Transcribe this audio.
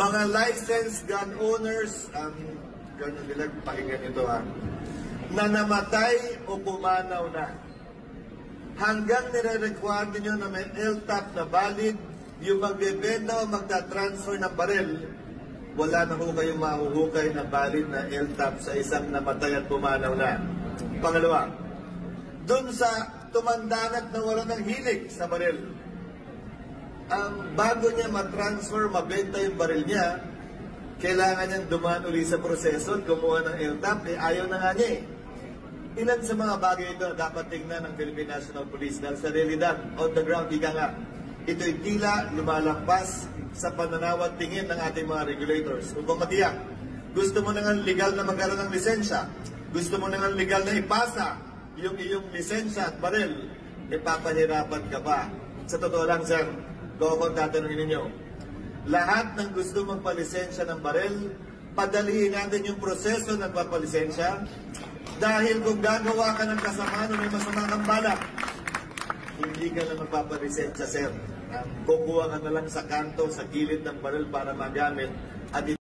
Mga licensed gun owners, gano'n nila, pakinggan ito na namatay o pumanaw na. Hanggang nire-require ninyo na may LTAP na valid, yung magbebenta o magta-transfer ng baril, wala na ho kayong mahuhukay na valid na LTAP sa isang namatay at pumanaw na. Pangalawa, dun sa tumandanat na wala ng hilig sa baril, bago niya matransfer, mabenta yung baril niya, kailangan niyang dumaan uli sa proseso at gumawa ng LTAP, ayaw na nga niya eh. Ilan sa mga bagay ito na dapat tingnan ng Philippine National Police dahil sa realidad, on the ground, ika nga, ito'y tila lumalampas sa pananaw at tingin ng ating mga regulators. Upang matiyak, gusto mo nang legal na magkaroon ng lisensya, gusto mo nang legal na ipasa yung iyong lisensya at baril, ipapahirapan ka ba? Sa totoo lang, sir, kung tatanungin ninyo, lahat ng gusto magpalisensya ng baril, padalihin natin yung proseso ng papalisensya dahil kung gagawa ka ng kasamaan o may masama kang balak, hindi ka na magpapalisensya, sir. Kukuha ka na lang sa kanto, sa gilid ng baril para magamit at